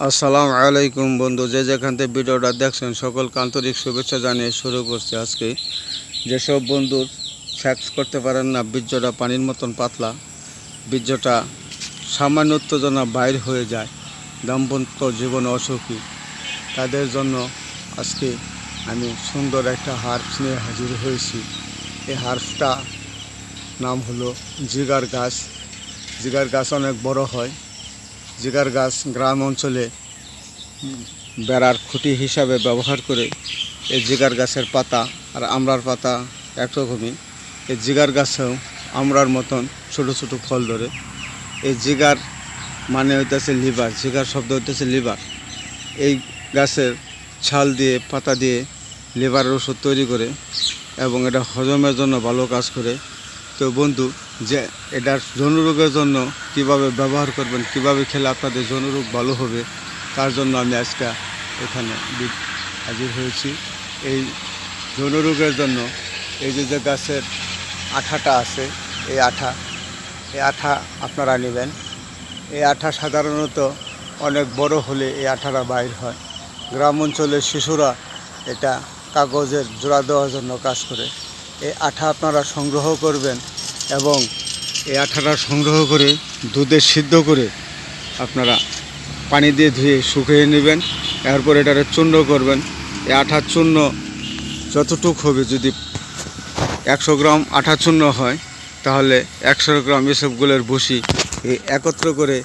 আসসালামু আলাইকুম বন্ধু, যে যেখান থেকে ভিডিওটা দেখছেন সকলকে আন্তরিক শুভেচ্ছা জানিয়ে শুরু করছি। আজকে যেসব বন্ধুর সেক্স করতে পারেন না, বীর্যটা পানির মতন পাতলা, বীর্যটা সামান্য উত্তেজনা বাইর হয়ে যায়, দাম্পত্য জীবনে অসুখী, তাদের জন্য আজকে আমি সুন্দর একটা হার্বস নিয়ে হাজির হয়েছি। এই হার্বসটা নাম হলো জিগার গাছ। জিগার গাছ অনেক বড় হয়। জিগার গাছ গ্রাম অঞ্চলে বেড়ার খুঁটি হিসাবে ব্যবহার করে। এই জিগার গাছের পাতা আর আমড়ার পাতা একরকমই। এই জিগার গাছেও আমড়ার মতন ছোট ছোট ফল ধরে। এই জিগার মানে হইতেছে লিভার, জিগার শব্দ হইতেছে লিভার। এই গাছের ছাল দিয়ে পাতা দিয়ে লিভারের ওষুধ তৈরি করে এবং এটা হজমের জন্য ভালো কাজ করে। তো বন্ধু, যে এটার যৌনরোগের জন্য কিভাবে ব্যবহার করবেন, কিভাবে খেলে আপনাদের যৌনরোগ ভালো হবে, তার জন্য আমি আজকে এখানে হাজির হয়েছি। এই যৌনরোগের জন্য এই যে গাছের আঠাটা আছে, এই আঠা আপনারা নেবেন। এই আঠা সাধারণত অনেক বড় হলে এই আঠাটা বাইর হয়। গ্রাম অঞ্চলের শিশুরা এটা কাগজের জোড়া দেওয়ার জন্য কাজ করে। এই আঠা আপনারা সংগ্রহ করবেন এবং এই আঠাটা সংগ্রহ করে দুধে সিদ্ধ করে আপনারা পানি দিয়ে ধুয়ে শুকিয়ে নেবেন। এরপর এটারে চূর্ণ করবেন। এই আঠার চূর্ণ যতটুক হবে, যদি 100 গ্রাম আঠা চূর্ণ হয় তাহলে 100 গ্রাম এসবগুলোর বসি একত্র করে